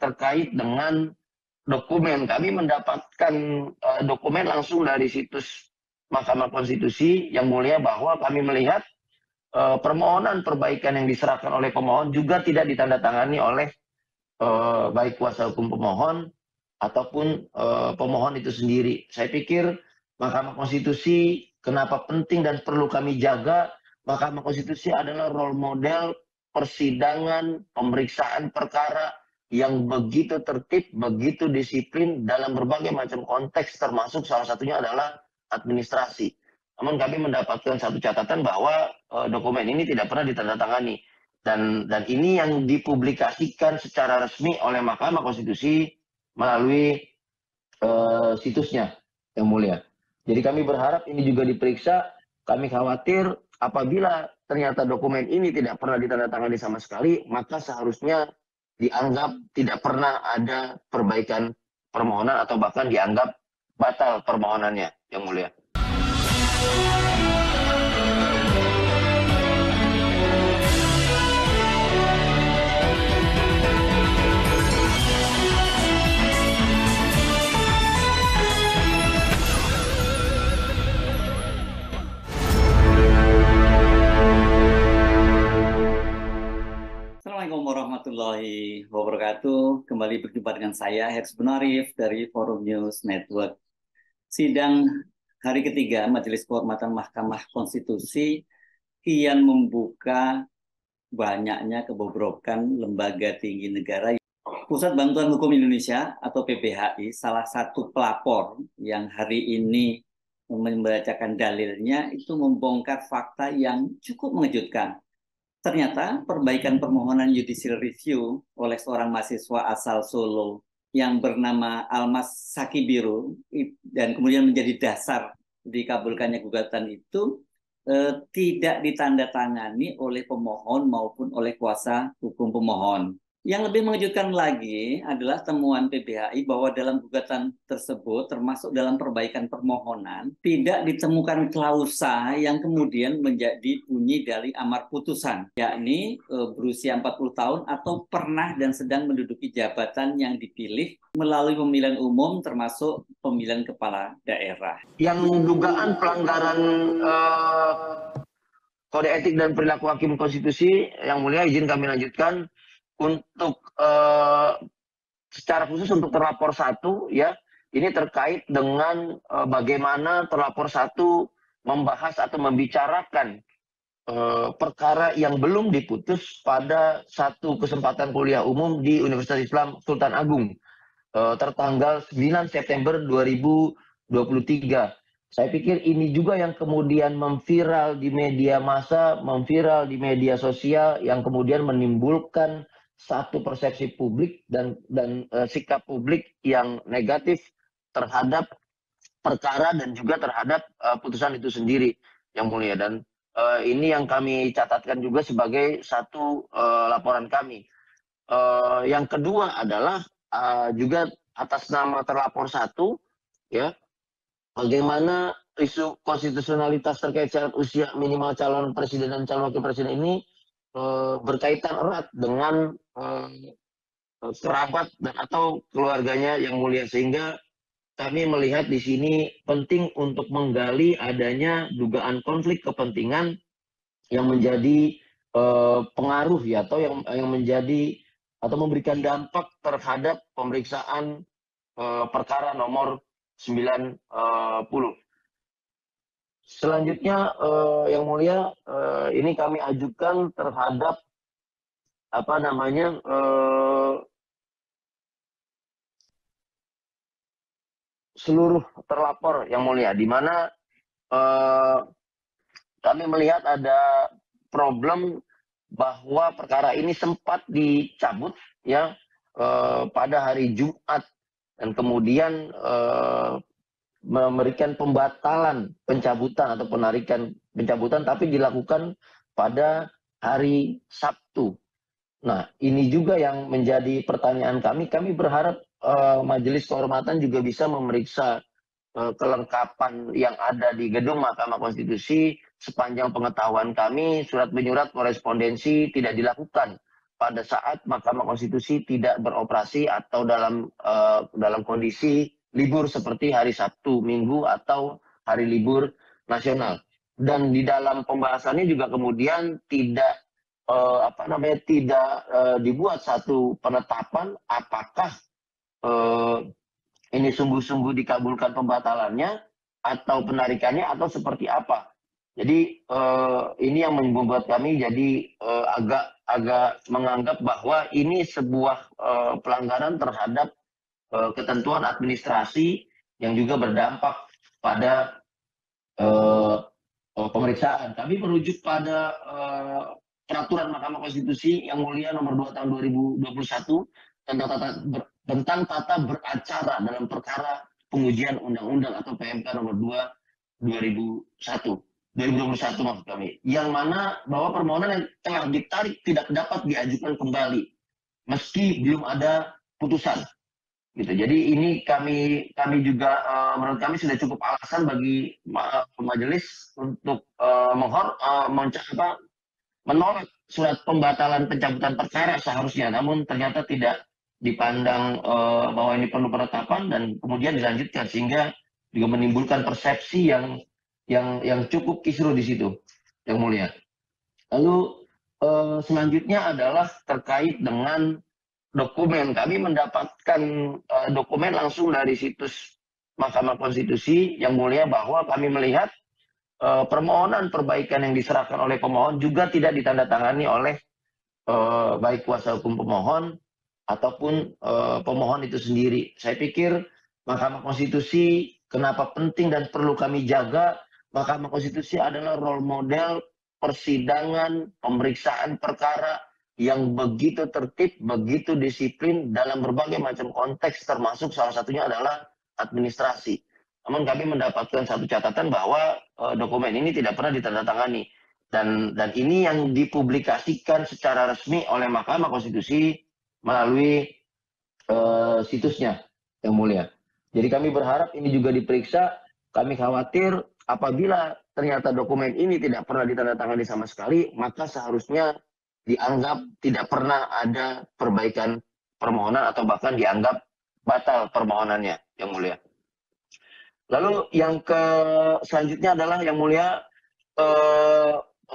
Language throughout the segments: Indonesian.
terkait dengan dokumen. Kami mendapatkan dokumen langsung dari situs Mahkamah Konstitusi yang mulia, bahwa kami melihat permohonan perbaikan yang diserahkan oleh pemohon juga tidak ditandatangani oleh baik kuasa hukum pemohon ataupun pemohon itu sendiri. Saya pikir Mahkamah Konstitusi kenapa penting dan perlu kami jaga. Mahkamah Konstitusi adalah role model persidangan, pemeriksaan perkara yang begitu tertib, begitu disiplin dalam berbagai macam konteks, termasuk salah satunya adalah administrasi. Namun kami mendapatkan satu catatan bahwa dokumen ini tidak pernah ditandatangani. Dan ini yang dipublikasikan secara resmi oleh Mahkamah Konstitusi melalui situsnya, yang mulia. Jadi kami berharap ini juga diperiksa. Kami khawatir apabila ternyata dokumen ini tidak pernah ditandatangani sama sekali, maka seharusnya dianggap tidak pernah ada perbaikan permohonan atau bahkan dianggap batal permohonannya, yang mulia. Assalamualaikum warahmatullahi wabarakatuh. Kembali berjumpa dengan saya, Herzl Bonarif dari Forum News Network. Sidang hari ketiga Majelis Kehormatan Mahkamah Konstitusi kian membuka banyaknya kebobrokan lembaga tinggi negara. Pusat Bantuan Hukum Indonesia atau PBHI, salah satu pelapor yang hari ini membacakan dalilnya, itu membongkar fakta yang cukup mengejutkan. Ternyata perbaikan permohonan judicial review oleh seorang mahasiswa asal Solo yang bernama Almas Sakibiru dan kemudian menjadi dasar dikabulkannya gugatan itu tidak ditandatangani oleh pemohon maupun oleh kuasa hukum pemohon. Yang lebih mengejutkan lagi adalah temuan PBHI bahwa dalam gugatan tersebut, termasuk dalam perbaikan permohonan, tidak ditemukan klausa yang kemudian menjadi bunyi dari amar putusan, yakni berusia 40 tahun atau pernah dan sedang menduduki jabatan yang dipilih melalui pemilihan umum termasuk pemilihan kepala daerah. Yang dugaan pelanggaran kode etik dan perilaku hakim konstitusi, yang mulia, izin kami lanjutkan. Untuk secara khusus untuk terlapor satu, ya, ini terkait dengan bagaimana terlapor satu membahas atau membicarakan perkara yang belum diputus pada satu kesempatan kuliah umum di Universitas Islam Sultan Agung tertanggal 9 September 2023. Saya pikir ini juga yang kemudian memviral di media massa, memviral di media sosial, yang kemudian menimbulkan satu persepsi publik dan sikap publik yang negatif terhadap perkara dan juga terhadap putusan itu sendiri, yang mulia. Dan ini yang kami catatkan juga sebagai satu laporan kami. Yang kedua adalah juga atas nama terlapor satu, ya, bagaimana isu konstitusionalitas terkait syarat usia minimal calon presiden dan calon wakil presiden ini berkaitan erat dengan kerabat dan atau keluarganya, yang mulia, sehingga kami melihat di sini penting untuk menggali adanya dugaan konflik kepentingan yang menjadi pengaruh, ya, atau yang menjadi atau memberikan dampak terhadap pemeriksaan perkara nomor 90. Selanjutnya, yang mulia, ini kami ajukan terhadap seluruh terlapor, yang mulia, di mana kami melihat ada problem bahwa perkara ini sempat dicabut, ya, pada hari Jumat, dan kemudian memberikan pembatalan pencabutan atau penarikan pencabutan, tapi dilakukan pada hari Sabtu. Nah, ini juga yang menjadi pertanyaan kami. Kami berharap Majelis Kehormatan juga bisa memeriksa kelengkapan yang ada di gedung Mahkamah Konstitusi. Sepanjang pengetahuan kami, surat menyurat korespondensi tidak dilakukan pada saat Mahkamah Konstitusi tidak beroperasi atau dalam kondisi libur seperti hari Sabtu, Minggu atau hari libur nasional. Dan di dalam pembahasannya juga kemudian tidak dibuat satu penetapan apakah ini sungguh-sungguh dikabulkan pembatalannya atau penarikannya atau seperti apa. Jadi ini yang membuat kami jadi agak menganggap bahwa ini sebuah pelanggaran terhadap ketentuan administrasi yang juga berdampak pada pemeriksaan. Kami merujuk pada peraturan Mahkamah Konstitusi yang mulia nomor 2 tahun 2021 tentang tata beracara dalam perkara pengujian undang-undang atau PMK nomor 2 2021 maksud kami, yang mana bahwa permohonan yang telah ditarik tidak dapat diajukan kembali meski belum ada putusan gitu. Jadi ini kami juga menurut kami sudah cukup alasan bagi majelis untuk menolak surat pembatalan pencabutan perkara seharusnya, namun ternyata tidak dipandang bahwa ini perlu penetapan dan kemudian dilanjutkan sehingga juga menimbulkan persepsi yang cukup kisruh di situ, Yang Mulia. Lalu selanjutnya adalah terkait dengan dokumen. Kami mendapatkan dokumen langsung dari situs Mahkamah Konstitusi Yang Mulia bahwa kami melihat permohonan perbaikan yang diserahkan oleh pemohon juga tidak ditandatangani oleh baik kuasa hukum pemohon ataupun pemohon itu sendiri. Saya pikir Mahkamah Konstitusi kenapa penting dan perlu kami jaga. Mahkamah Konstitusi adalah role model persidangan, pemeriksaan perkara yang begitu tertib, begitu disiplin dalam berbagai macam konteks, termasuk salah satunya adalah administrasi. Namun kami mendapatkan satu catatan bahwa dokumen ini tidak pernah ditandatangani. Dan ini yang dipublikasikan secara resmi oleh Mahkamah Konstitusi melalui situsnya, Yang Mulia. Jadi kami berharap ini juga diperiksa. Kami khawatir apabila ternyata dokumen ini tidak pernah ditandatangani sama sekali, maka seharusnya dianggap tidak pernah ada perbaikan permohonan atau bahkan dianggap batal permohonannya, Yang Mulia. Lalu yang selanjutnya adalah Yang Mulia,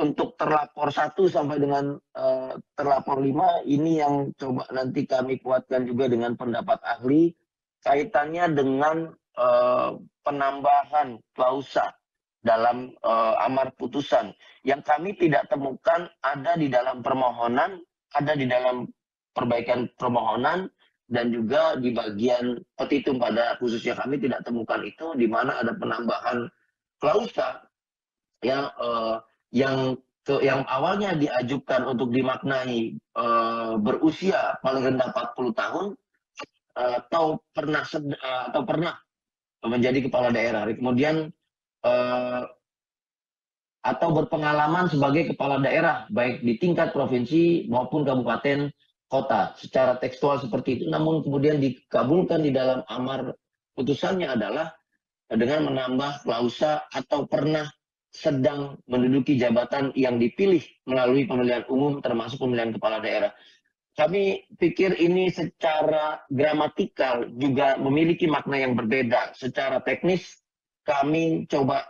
untuk terlapor 1 sampai dengan terlapor 5, ini yang coba nanti kami kuatkan juga dengan pendapat ahli kaitannya dengan penambahan klausa dalam amar putusan yang kami tidak temukan ada di dalam permohonan, ada di dalam perbaikan permohonan, dan juga di bagian petitum pada khususnya kami tidak temukan itu, di mana ada penambahan klausa yang awalnya diajukan untuk dimaknai berusia paling rendah 40 tahun atau pernah menjadi kepala daerah, kemudian atau berpengalaman sebagai kepala daerah baik di tingkat provinsi maupun kabupaten kota, secara tekstual seperti itu. Namun kemudian dikabulkan di dalam amar putusannya adalah dengan menambah klausa atau pernah sedang menduduki jabatan yang dipilih melalui pemilihan umum termasuk pemilihan kepala daerah. Kami pikir ini secara gramatikal juga memiliki makna yang berbeda. Secara teknis kami coba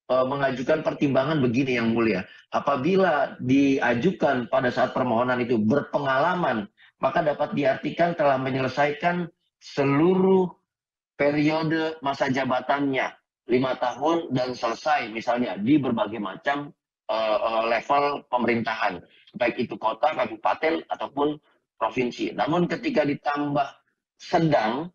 mengajukan pertimbangan begini, Yang Mulia. Apabila diajukan pada saat permohonan itu berpengalaman, maka dapat diartikan telah menyelesaikan seluruh periode masa jabatannya 5 tahun dan selesai misalnya di berbagai macam level pemerintahan, baik itu kota, kabupaten, ataupun provinsi. Namun ketika ditambah sedang,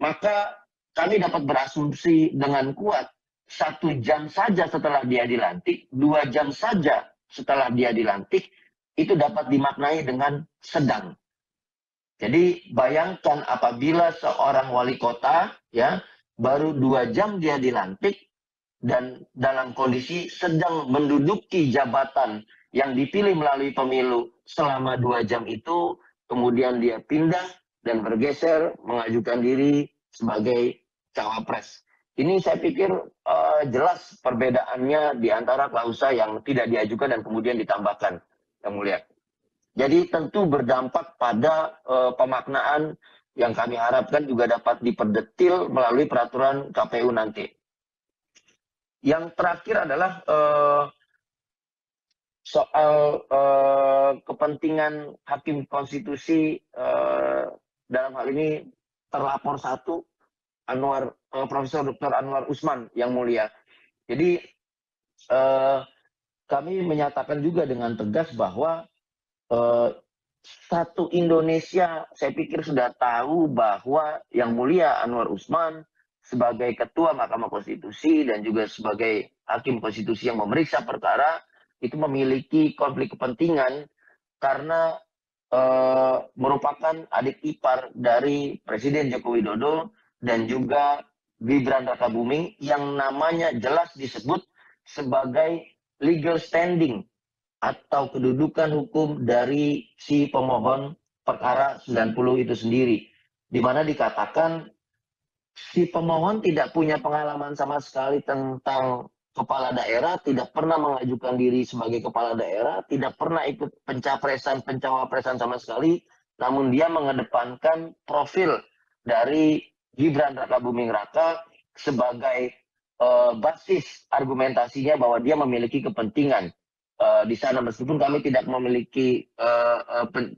maka kami dapat berasumsi dengan kuat 1 jam saja setelah dia dilantik, 2 jam saja setelah dia dilantik, itu dapat dimaknai dengan sedang. Jadi bayangkan apabila seorang wali kota ya baru 2 jam dia dilantik dan dalam kondisi sedang menduduki jabatan yang dipilih melalui pemilu selama 2 jam itu, kemudian dia pindah dan bergeser mengajukan diri sebagai cawapres. Ini saya pikir jelas perbedaannya di antara klausa yang tidak diajukan dan kemudian ditambahkan, Yang Mulia. Jadi tentu berdampak pada pemaknaan yang kami harapkan juga dapat diperdetil melalui peraturan KPU nanti. Yang terakhir adalah soal kepentingan hakim konstitusi, dalam hal ini terlapor satu Profesor Dr. Anwar Usman yang mulia. Jadi kami menyatakan juga dengan tegas bahwa satu Indonesia, saya pikir sudah tahu bahwa Yang Mulia Anwar Usman sebagai Ketua Mahkamah Konstitusi dan juga sebagai Hakim Konstitusi yang memeriksa perkara itu memiliki konflik kepentingan karena merupakan adik ipar dari Presiden Joko Widodo dan juga Gibran Rakabuming yang namanya jelas disebut sebagai legal standing atau kedudukan hukum dari si pemohon perkara 90 itu sendiri. Di mana dikatakan si pemohon tidak punya pengalaman sama sekali tentang kepala daerah, tidak pernah mengajukan diri sebagai kepala daerah, tidak pernah ikut pencawapresan sama sekali, namun dia mengedepankan profil dari Gibran Rakabuming Raka sebagai basis argumentasinya bahwa dia memiliki kepentingan di sana, meskipun kami tidak memiliki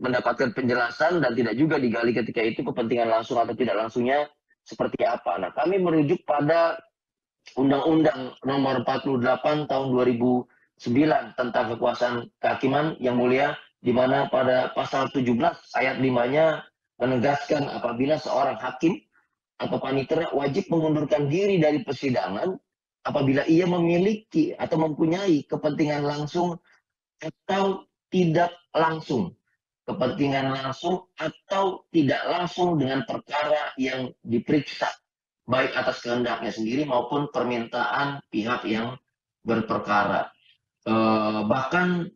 mendapatkan penjelasan dan tidak juga digali ketika itu kepentingan langsung atau tidak langsungnya seperti apa. Nah, kami merujuk pada Undang-Undang Nomor 48 Tahun 2009 tentang kekuasaan kehakiman yang mulia, di mana pada pasal 17 ayat 5-nya menegaskan apabila seorang hakim atau panitera wajib mengundurkan diri dari persidangan apabila ia memiliki atau mempunyai kepentingan langsung atau tidak langsung. Kepentingan langsung atau tidak langsung dengan perkara yang diperiksa, baik atas kehendaknya sendiri maupun permintaan pihak yang berperkara. Bahkan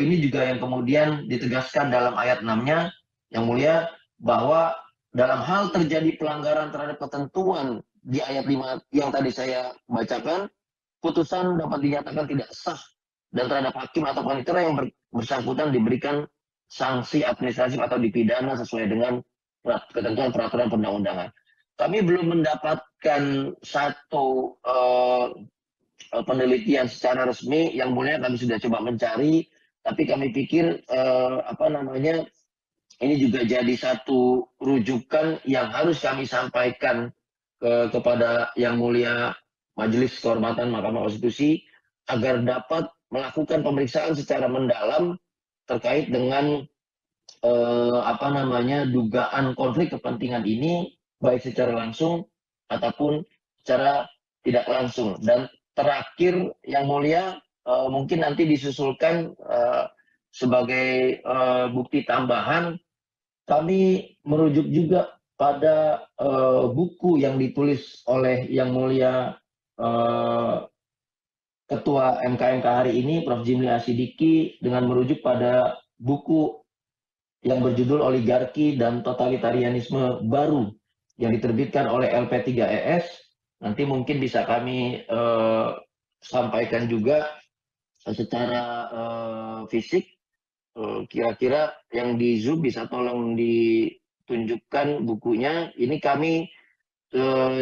ini juga yang kemudian ditegaskan dalam ayat 6-nya, yang mulia, bahwa dalam hal terjadi pelanggaran terhadap ketentuan di ayat 5 yang tadi saya bacakan, putusan dapat dinyatakan tidak sah dan terhadap hakim atau panitera yang bersangkutan diberikan sanksi administratif atau dipidana sesuai dengan ketentuan peraturan perundang-undangan. Kami belum mendapatkan satu penelitian secara resmi, yang mulia kami sudah coba mencari, tapi kami pikir ini juga jadi satu rujukan yang harus kami sampaikan kepada Yang Mulia Majelis Kehormatan Mahkamah Konstitusi agar dapat melakukan pemeriksaan secara mendalam terkait dengan dugaan konflik kepentingan ini, baik secara langsung ataupun secara tidak langsung. Dan terakhir, Yang Mulia, mungkin nanti disusulkan sebagai bukti tambahan, kami merujuk juga pada buku yang ditulis oleh Yang Mulia Ketua MKMK hari ini, Prof. Jimli Asidiki, dengan merujuk pada buku yang berjudul Oligarki dan Totalitarianisme Baru yang diterbitkan oleh LP3ES. Nanti mungkin bisa kami sampaikan juga secara fisik. Kira-kira yang di Zoom bisa tolong ditunjukkan bukunya. Ini kami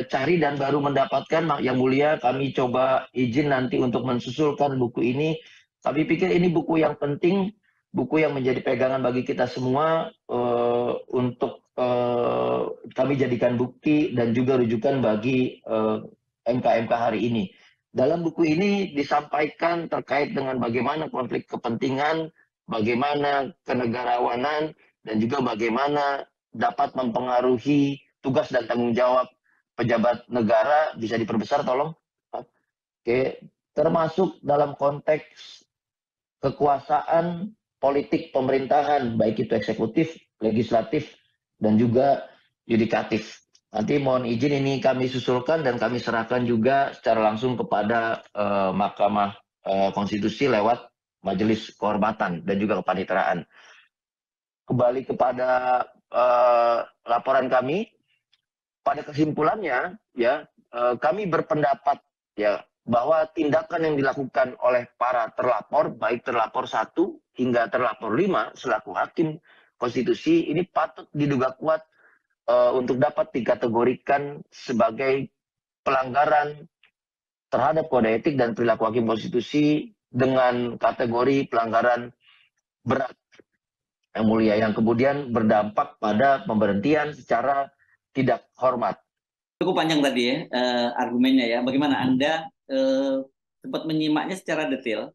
cari dan baru mendapatkan. Yang Mulia, kami coba izin nanti untuk mensusulkan buku ini. Kami pikir ini buku yang penting, buku yang menjadi pegangan bagi kita semua untuk kami jadikan bukti dan juga rujukan bagi MKMK hari ini. Dalam buku ini disampaikan terkait dengan bagaimana konflik kepentingan, bagaimana kenegarawanan, dan juga bagaimana dapat mempengaruhi tugas dan tanggung jawab pejabat negara. Bisa diperbesar tolong. Oke, termasuk dalam konteks kekuasaan politik pemerintahan, baik itu eksekutif, legislatif, dan juga yudikatif. Nanti mohon izin ini kami susulkan dan kami serahkan juga secara langsung kepada Mahkamah Konstitusi lewat Majelis Kehormatan dan juga kepaniteraan. Kembali kepada laporan kami, pada kesimpulannya ya kami berpendapat ya bahwa tindakan yang dilakukan oleh para terlapor, baik terlapor 1 hingga terlapor 5 selaku hakim konstitusi, ini patut diduga kuat untuk dapat dikategorikan sebagai pelanggaran terhadap kode etik dan perilaku hakim konstitusi dengan kategori pelanggaran berat, yang mulia, yang kemudian berdampak pada pemberhentian secara tidak hormat. Cukup panjang tadi ya argumennya ya. Bagaimana Anda sempat menyimaknya secara detail?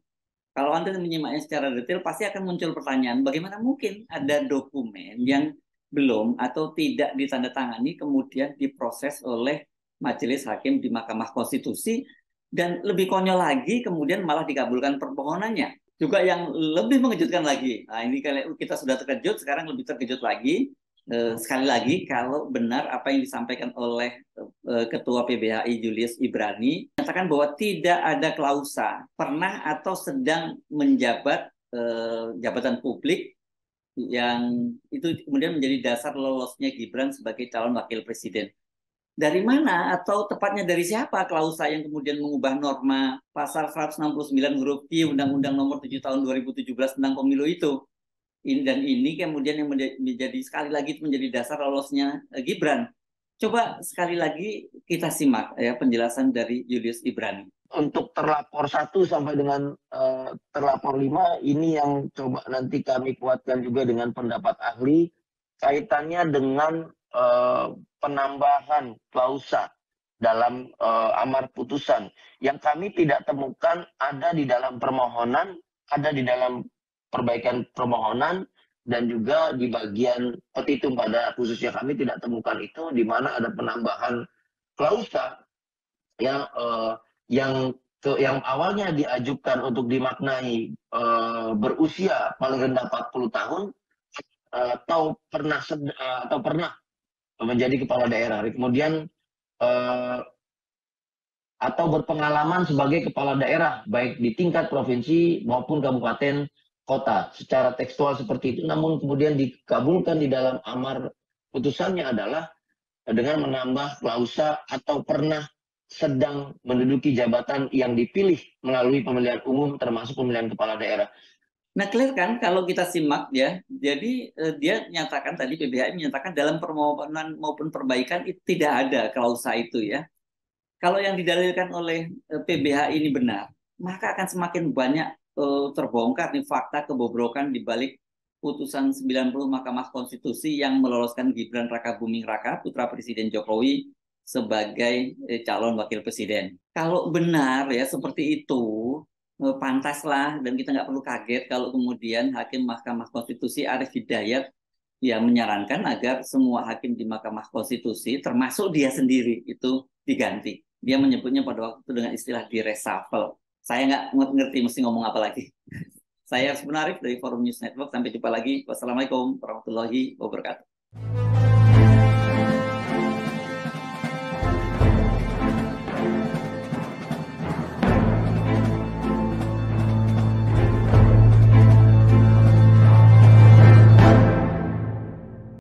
Kalau Anda menyimaknya secara detail, pasti akan muncul pertanyaan, bagaimana mungkin ada dokumen yang belum atau tidak ditandatangani kemudian diproses oleh majelis hakim di Mahkamah Konstitusi, dan lebih konyol lagi kemudian malah dikabulkan permohonannya. Juga yang lebih mengejutkan lagi, nah ini kita sudah terkejut, sekarang lebih terkejut lagi. Sekali lagi, kalau benar apa yang disampaikan oleh Ketua PBHI Julius Ibrani, menyatakan bahwa tidak ada klausa pernah atau sedang menjabat jabatan publik yang itu kemudian menjadi dasar lolosnya Gibran sebagai calon wakil presiden. Dari mana atau tepatnya dari siapa klausa yang kemudian mengubah norma pasal 169 huruf Q Undang-Undang Nomor 7 Tahun 2017 tentang pemilu itu? Ini kemudian yang menjadi sekali lagi menjadi dasar lolosnya Gibran. Coba sekali lagi kita simak ya penjelasan dari Julius Ibrani. Untuk terlapor 1 sampai dengan terlapor 5, ini yang coba nanti kami kuatkan juga dengan pendapat ahli kaitannya dengan penambahan klausa dalam amar putusan yang kami tidak temukan ada di dalam permohonan, ada di dalam perbaikan permohonan, dan juga di bagian petitum pada khususnya kami tidak temukan itu, di mana ada penambahan klausa yang awalnya diajukan untuk dimaknai berusia paling rendah 40 tahun atau pernah menjadi kepala daerah, kemudian atau berpengalaman sebagai kepala daerah baik di tingkat provinsi maupun kabupaten kota, secara tekstual seperti itu. Namun kemudian dikabulkan di dalam amar putusannya adalah dengan menambah klausa atau pernah sedang menduduki jabatan yang dipilih melalui pemilihan umum termasuk pemilihan kepala daerah. Nah, clear kan kalau kita simak ya. Jadi dia nyatakan tadi, PBHI menyatakan dalam permohonan maupun perbaikan itu tidak ada klausa itu ya. Kalau yang didalilkan oleh PBHI ini benar, maka akan semakin banyak terbongkar nih fakta kebobrokan di balik putusan 90 Mahkamah Konstitusi yang meloloskan Gibran Rakabuming Raka, putra Presiden Jokowi, sebagai calon wakil presiden. Kalau benar ya seperti itu, pantaslah dan kita nggak perlu kaget kalau kemudian Hakim Mahkamah Konstitusi Arief Hidayat ya menyarankan agar semua hakim di Mahkamah Konstitusi, termasuk dia sendiri, itu diganti. Dia menyebutnya pada waktu itu dengan istilah di reshuffle. Saya nggak ngerti mesti ngomong apa lagi. Saya Hersbun Arif dari Forum News Network. Sampai jumpa lagi. Wassalamualaikum warahmatullahi wabarakatuh.